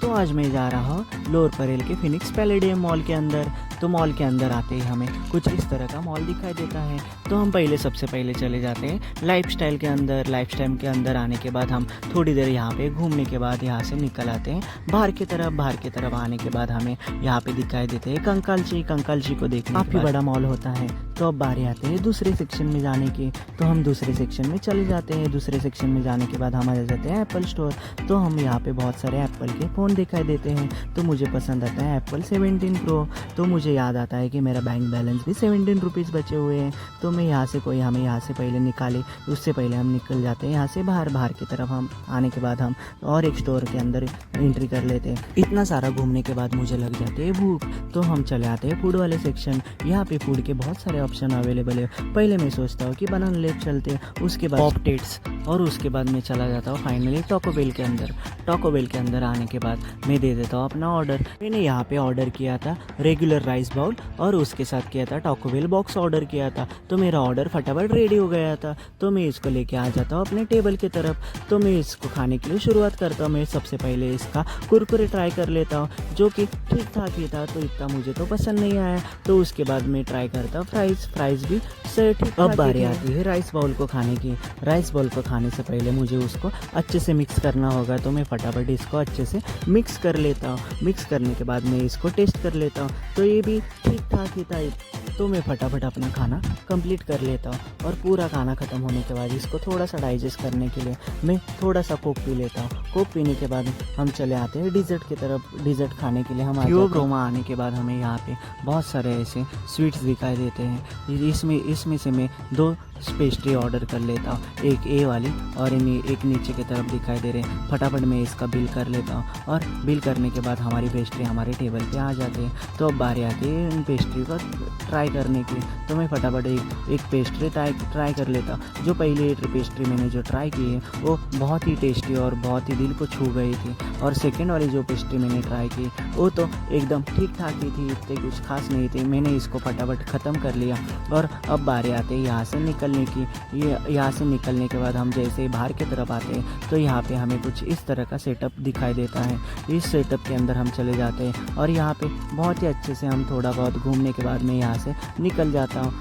तो आज मैं जा रहा हूँ लोअर परेल के फिनिक्स पैलेडियम मॉल के अंदर। तो मॉल के अंदर आते ही हमें कुछ इस तरह का मॉल दिखाई देता है। तो हम सबसे पहले चले जाते हैं लाइफस्टाइल के अंदर। लाइफस्टाइल के अंदर आने के बाद हम थोड़ी देर यहाँ पे घूमने के बाद यहाँ से निकल आते हैं बाहर की तरफ। बाहर की तरफ आने के बाद हमें यहाँ पे दिखाई देते हैं कंकाल जी को देखने काफ़ी बड़ा मॉल होता है। तो अब बारी आते हैं दूसरे सेक्शन में जाने की। तो हम दूसरे सेक्शन में चले जाते हैं। दूसरे सेक्शन में जाने के बाद हम आ जाते हैं एप्पल स्टोर। तो हम यहाँ पे बहुत सारे एप्पल के फ़ोन दिखाई देते हैं। तो मुझे पसंद आता है एप्पल 17 प्रो। तो मुझे याद आता है कि मेरा बैंक बैलेंस भी 17 रुपीज़ बचे हुए हैं। तो मैं यहाँ से हमें यहाँ से पहले निकाले, उससे पहले हम निकल जाते हैं यहाँ से बाहर की तरफ। हम आने के बाद हम और एक स्टोर के अंदर एंट्री कर लेते हैं। इतना सारा घूमने के बाद मुझे लग जाती है भूख। तो हम चले आते हैं फूड वाले सेक्शन। यहाँ पे फूड के बहुत सारे ऑप्शन अवेलेबल है। पहले मैं सोचता हूँ कि बनाना लेक चलते हैं, उसके बाद पॉपटेट्स, और उसके बाद मैं चला जाता हूँ फाइनली टॉको बेल के अंदर। टॉको बेल के अंदर आने के बाद मैं दे देता हूँ अपना ऑर्डर। मैंने यहाँ पे ऑर्डर किया था रेगुलर राइस बाउल और उसके साथ किया था टॉको बेल बॉक्स ऑर्डर किया था। तो मेरा ऑर्डर फटाफट रेडी हो गया था। तो मैं इसको लेके आ जाता हूँ अपने टेबल की तरफ। तो मैं इसको खाने के लिए शुरुआत करता हूँ। मैं सबसे पहले इसका कुरकुरे ट्राई कर लेता हूँ, जो कि ठीक ठाक ही था। तो इतना मुझे तो पसंद नहीं आया। तो उसके बाद मैं ट्राई करता हूँ फ्राइज़ भी सही ठीक। अब बारी आती है राइस बाउल को खाने की। राइस बाउल को खाने से पहले मुझे उसको अच्छे से मिक्स करना होगा। तो मैं फटाफट इसको अच्छे से मिक्स कर लेता हूँ। मिक्स करने के बाद मैं इसको टेस्ट कर लेता हूँ। तो ये भी ठीक ठाक ही था। तो मैं फटाफट अपना खाना कंप्लीट कर लेता हूँ। और पूरा खाना ख़त्म होने के बाद इसको थोड़ा सा डाइजेस्ट करने के लिए मैं थोड़ा सा कोक पी लेता हूँ। कोक पीने के बाद हम चले आते हैं डिज़र्ट की तरफ। डिज़र्ट खाने के लिए हम रोमा आने के बाद हमें यहाँ पे बहुत सारे ऐसे स्वीट्स दिखाई देते हैं। इसमें से मैं 2 पेस्ट्री ऑर्डर कर लेता हूँ, एक ए वाली और एक नीचे की तरफ दिखाई दे रहे हैं। फटाफट मैं इसका बिल कर लेता हूँ और बिल करने के बाद हमारी पेस्ट्री हमारे टेबल पे आ जाती है। तो अब बारी आती है इन पेस्ट्री को ट्राई करने की। तो मैं फटाफट एक पेस्ट्री ट्राई कर लेता हूँ। जो पहले पेस्ट्री मैंने जो ट्राई की है वो बहुत ही टेस्टी और बहुत ही दिल को छू गई थी। और सेकेंड वाली जो पेस्ट्री मैंने ट्राई की वो तो एकदम ठीक ठाक ही थी, इतने कुछ खास नहीं थी। मैंने इसको फटाफट ख़त्म कर लिया। और अब बारी आते हैं यहाँ से निकलने की। यहाँ से निकलने के बाद हम जैसे ही बाहर की तरफ आते हैं तो यहाँ पे हमें कुछ इस तरह का सेटअप दिखाई देता है। इस सेटअप के अंदर हम चले जाते हैं और यहाँ पे बहुत ही अच्छे से हम थोड़ा बहुत घूमने के बाद मैं यहाँ से निकल जाता हूँ।